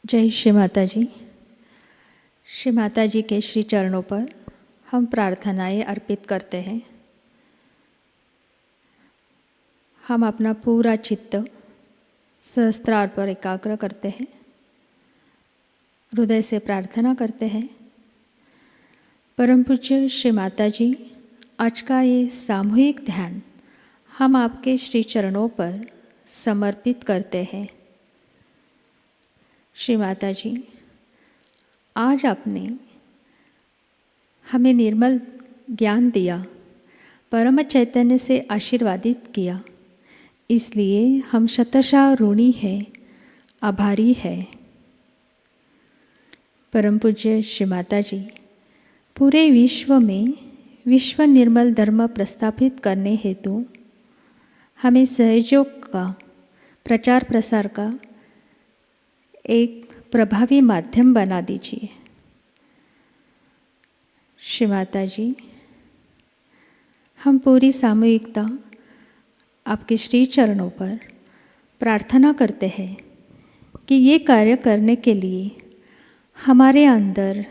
[SPEAKER 1] जय श्री माता जी। श्री माता जी के श्री चरणों पर हम प्रार्थनाएं अर्पित करते हैं। हम अपना पूरा चित्त सहस्त्रार पर एकाग्र करते हैं, हृदय से प्रार्थना करते हैं। परम पूज्य श्री माता जी, आज का ये सामूहिक ध्यान हम आपके श्री चरणों पर समर्पित करते हैं। श्री माता जी, आज आपने हमें निर्मल ज्ञान दिया, परम चैतन्य से आशीर्वादित किया, इसलिए हम शतशः ऋणी हैं, आभारी हैं। परम पूज्य श्री माता जी, पूरे विश्व में विश्व निर्मल धर्म प्रस्थापित करने हेतु हमें सहयोग का, प्रचार प्रसार का एक प्रभावी माध्यम बना दीजिए। श्री माता जी, हम पूरी सामूहिकता आपके श्री चरणों पर प्रार्थना करते हैं कि ये कार्य करने के लिए हमारे अंदर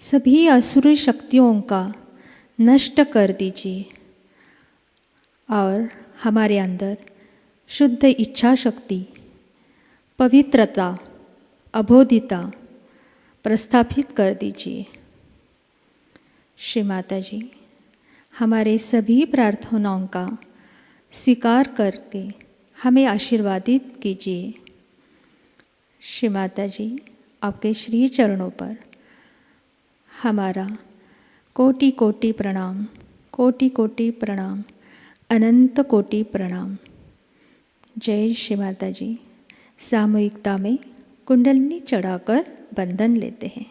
[SPEAKER 1] सभी असुरी शक्तियों का नष्ट कर दीजिए और हमारे अंदर शुद्ध इच्छा शक्ति, पवित्रता, अबोधिता प्रस्थापित कर दीजिए। श्री माता जी, हमारे सभी प्रार्थनाओं का स्वीकार करके हमें आशीर्वादित कीजिए। श्री माता जी, आपके श्री चरणों पर हमारा कोटि कोटि प्रणाम, कोटि कोटि प्रणाम, अनंत कोटि प्रणाम। जय श्री माता जी। सामूहिकता में कुंडलिनी चढ़ाकर बंधन लेते हैं।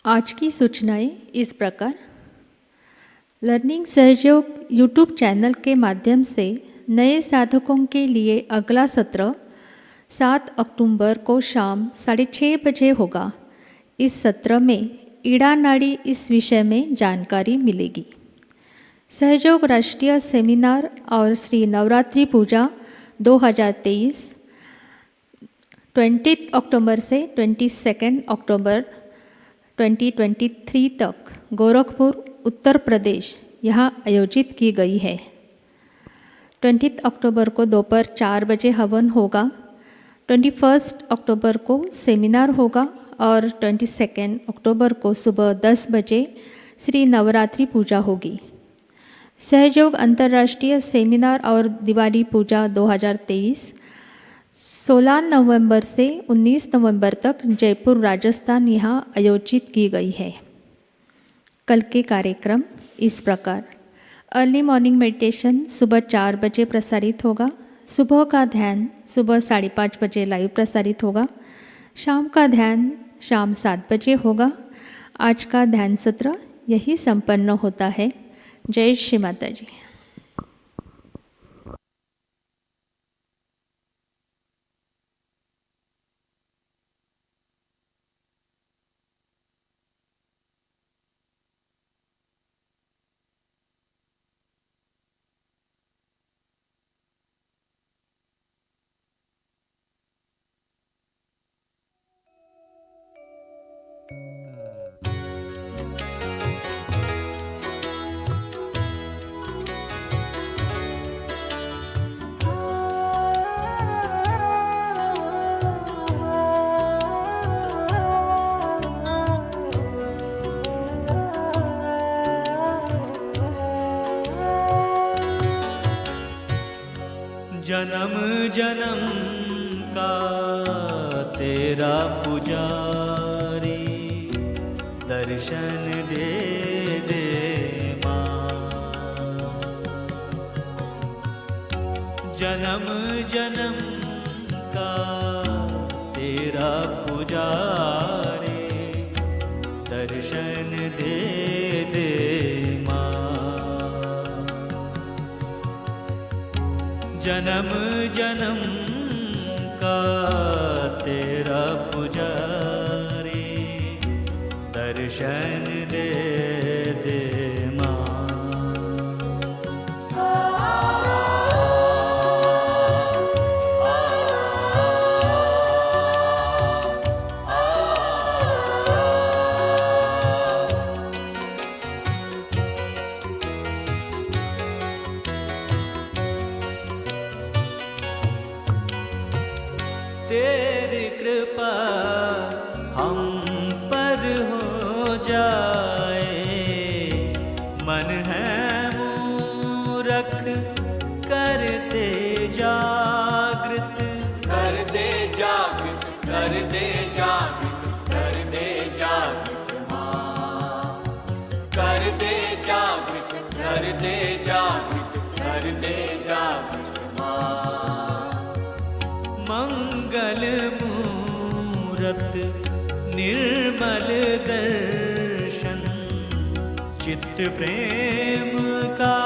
[SPEAKER 1] आज की सूचनाएं इस प्रकार। लर्निंग सहयोग यूट्यूब चैनल के माध्यम से नए साधकों के लिए अगला सत्र 7 अक्टूबर को शाम 6:30 बजे होगा। इस सत्र में ईड़ा नाड़ी इस विषय में जानकारी मिलेगी। सहयोग राष्ट्रीय सेमिनार और श्री नवरात्रि पूजा 2023 20 अक्टूबर से 22 अक्टूबर 2023 तक गोरखपुर उत्तर प्रदेश यहाँ आयोजित की गई है। 20 अक्टूबर को दोपहर 4 बजे हवन होगा, 21 अक्टूबर को सेमिनार होगा और 22 अक्टूबर को सुबह 10 बजे श्री नवरात्रि पूजा होगी। सहयोग अंतर्राष्ट्रीय सेमिनार और दिवाली पूजा 2023 16 नवंबर से 19 नवंबर तक जयपुर राजस्थान यहाँ आयोजित की गई है। कल के कार्यक्रम इस प्रकार। अर्ली मॉर्निंग मेडिटेशन सुबह 4 बजे प्रसारित होगा। सुबह का ध्यान सुबह 5:30 बजे लाइव प्रसारित होगा। शाम का ध्यान शाम 7 बजे होगा। आज का ध्यान सत्र यही संपन्न होता है। जय श्री माताजी।
[SPEAKER 5] जन्म जन्म का तेरा पुजारी, दर्शन दे दे माँ। जन्म जन्म का तेरा पुजारी, दर्शन दे दे माँ। जन्म जन्म का तेरा पुजारी, दर्शन दे दे माँ। तेरी कृपा हम पर हो जाए, मन है मूरख कर दे जागृत, कर दे जागृत, कर दे जागृत, कर दे जागृत माँ। कर दे जागृत, कर दे जागृत, कर दे जागृत माँ। मंगल मूरत निर्मल दर्शन, चित्त प्रेम का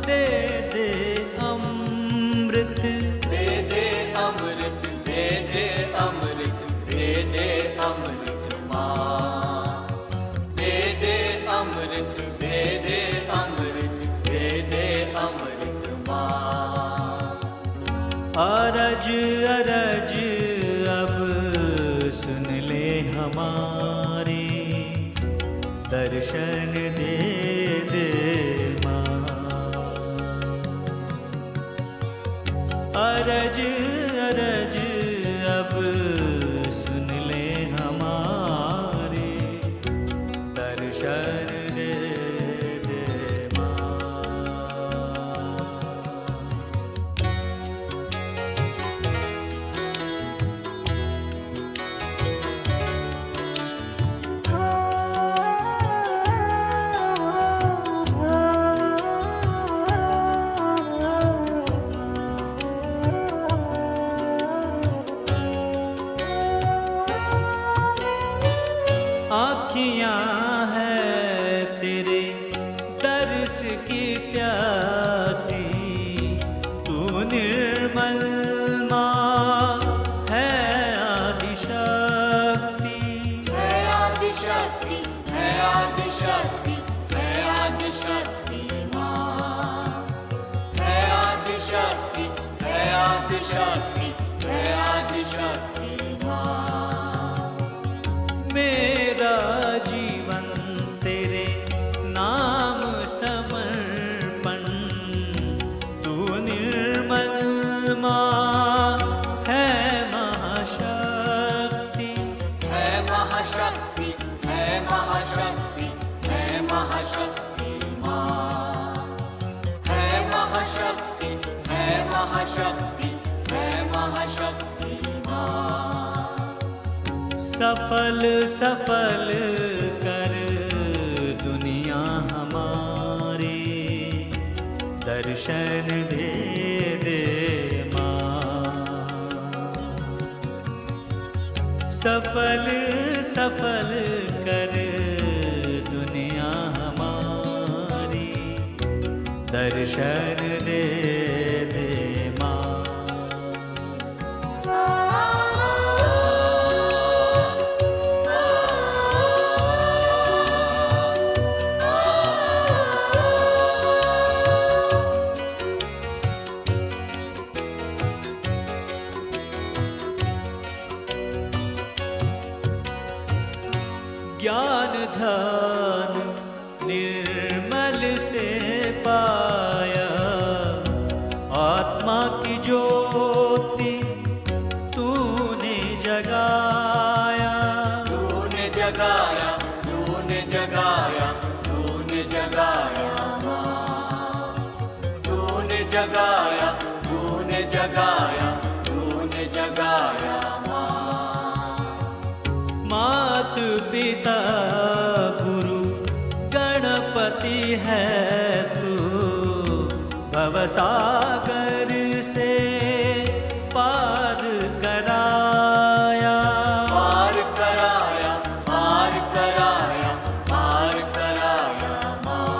[SPEAKER 5] दे दे अमृत, दे दे अमृत, दे दे अमृत, दे दे अमृत माँ। दे दे अमृत, दे दे अमृत, दे दे अमृत माँ। अरज अरज अब सुन ले हमारी, दर्शन दे दे माँ। अरज अरज अब सुन ले हमारी, दर्शन दे दे माँ। की प्यासी तू निर्मल माँ है आदि शक्ति,
[SPEAKER 4] है आदि शक्ति, है आदि शक्ति, है आदि शक्ति माँ, है आदि शक्ति, है आदि शक्ति, है आदि शक्ति माँ।
[SPEAKER 5] मेरा जीवन तेरे नाम समर्पण, तू निर्मल माँ है महाशक्ति,
[SPEAKER 4] है महाशक्ति, है महाशक्ति, है महाशक्ति माँ, है महाशक्ति, है महाशक्ति, है महाशक्ति माँ।
[SPEAKER 5] सफल सफल कर दुनिया हमारी, दर्शन दे दे माँ। सफल सफल कर दुनिया हमारी, दर्शन दे दे माँ। ज्ञान ध्यान निर्मल से पाया, आत्मा की ज्योति तूने जगाया,
[SPEAKER 4] तूने जगाया, तूने जगाया, तूने जगाया माँ, तूने जगाया, तूने जगाया, तूने जगाया माँ।
[SPEAKER 5] मात पिता गुरु गणपति है तू, भवसागर से पार कराया,
[SPEAKER 4] पार कराया, पार कराया, पार कराया माँ,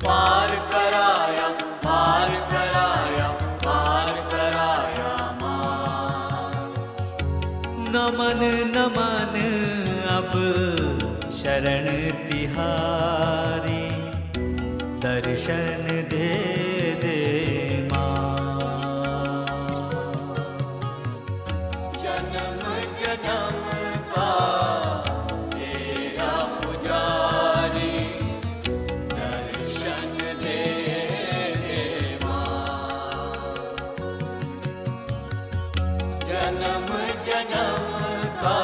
[SPEAKER 4] पार कराया, पार कराया, पार कराया माँ।
[SPEAKER 5] नमन नमन अब शरण तिहारी, दर्शन दे दे माँ।
[SPEAKER 4] जन्म जन्म का तेरा पुजारी, दर्शन दे दे माँ। जन्म जन्म का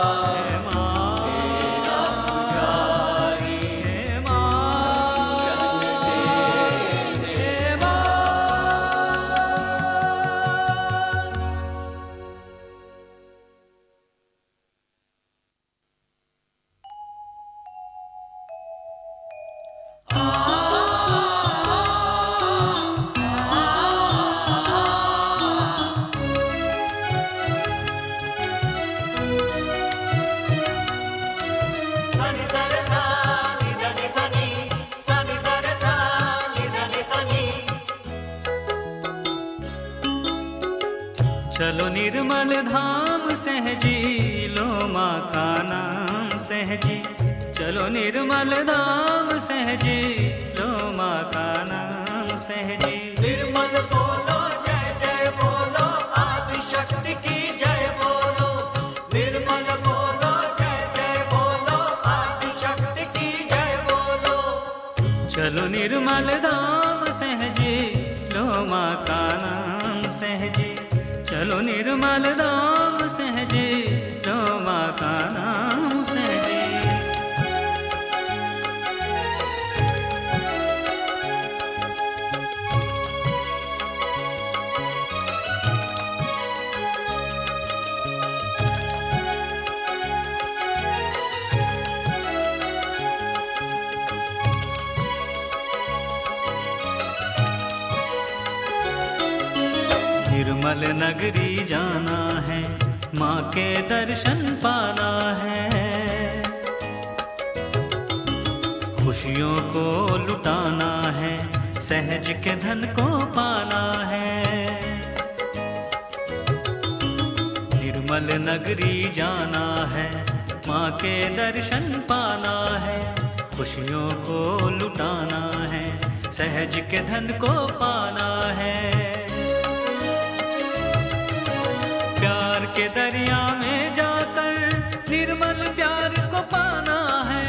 [SPEAKER 4] तेरा पुजारी, दर्शन दे दे माँ। सनि सरे सा नि ध नि सनि, सनि सरे सा नि ध नि सनि।
[SPEAKER 5] चलो निर्मल धाम सहजी, लो माँ का नाम सहजी, चलो निर्मल धाम सहजी, लो माँ का नाम सहजी।
[SPEAKER 4] निर्मल बोलो जय जय बोलो, आदि शक्ति की जय बोलो। निर्मल बोलो जय जय बोलो, आदि शक्ति की जय बोलो।
[SPEAKER 5] चलो निर्मल धाम सहजी, लो माँ का नाम सहजी, चलो निर्मल धाम सहजी, लो माँ का नाम सहजी। निर्मल नगरी जाना है, माँ के दर्शन पाना है। खुशियों को लुटाना है, सहज के धन को पाना है। निर्मल नगरी जाना है, माँ के दर्शन पाना है। खुशियों को लुटाना है, सहज के धन को पाना है। प्यार के दरिया में जाकर निर्मल प्यार को पाना है।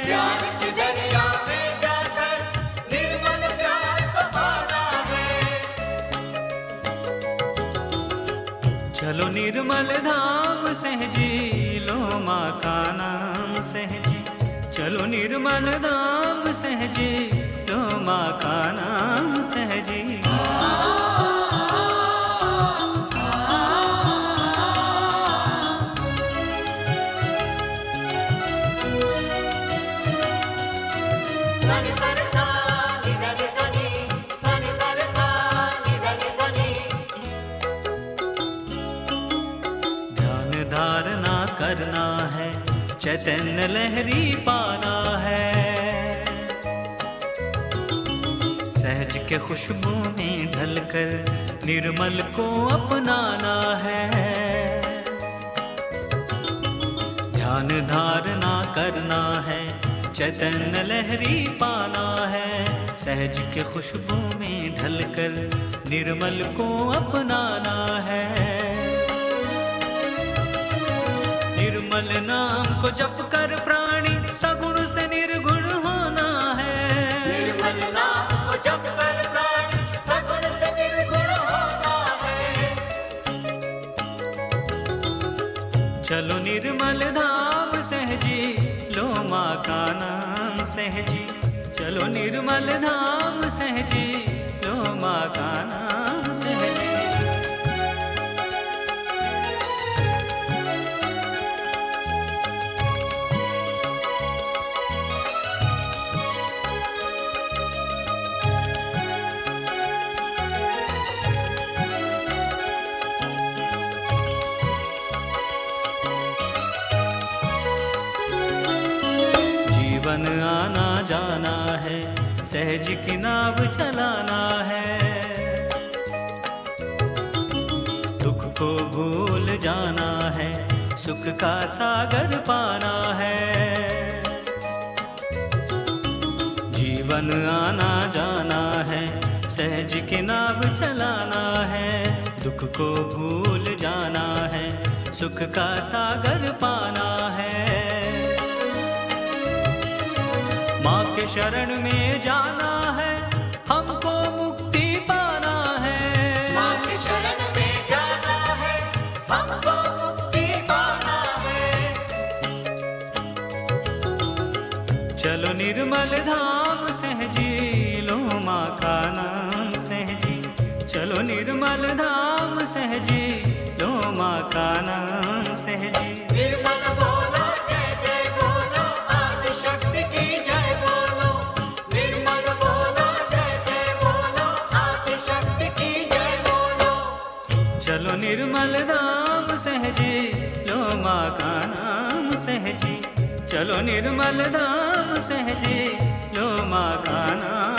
[SPEAKER 4] प्यार के दरिया में जाकर निर्मल प्यार को पाना है।
[SPEAKER 5] चलो निर्मल धाम सहजी, लो माँ का नाम सहजी। चलो निर्मल धाम सहजी, लो माँ का नाम सहजी।
[SPEAKER 4] सनि सनि सा नि धनि सनि, सनि सनि सा नि धनि सनि।
[SPEAKER 5] ध्यान धारणा करना है, चैतन्य लहरी पाना है। सहज के खुशबू में ढलकर निर्मल को अपनाना है। ध्यान धारणा करना है, चैतन्य लहरी पाना है। सहज के खुशबू में ढलकर निर्मल को अपनाना है। निर्मल नाम को जप कर प्राणी सगुण से निर्गुण होना है।
[SPEAKER 4] निर्मल नाम को जप कर प्राणी सगुण से निर्गुण होना है।
[SPEAKER 5] चलो निर्मल धाम सहजी, लो माँ का नाम सहजी। चलो निर्मल धाम सहजी, लो माँ का नाम सहजी। जीवन आना जाना है, सहज की नाव चलाना है। दुख को भूल जाना है, सुख का सागर पाना है। जीवन आना जाना है, सहज की नाव चलाना है। दुख को भूल जाना है, सुख का सागर पाना है। माँ के शरण में जाना है, हमको मुक्ति पाना है।
[SPEAKER 4] माँ के शरण में जाना है, हमको मुक्ति पाना है।
[SPEAKER 5] चलो निर्मल धाम सहजी, लो माँ का नाम सहजी। चलो निर्मल धाम सहजी, लो माँ का नाम सहजी।
[SPEAKER 4] निर्मल बोलो जय जय बोलो, आदि शक्ति की जय बोलो। निर्मल बोलो जय जय बोलो, आदि शक्ति की जय बोलो।
[SPEAKER 5] चलो निर्मल धाम सहजी, लो माँ का नाम सहजी। चलो निर्मल धाम सहजी, लो माँ का नाम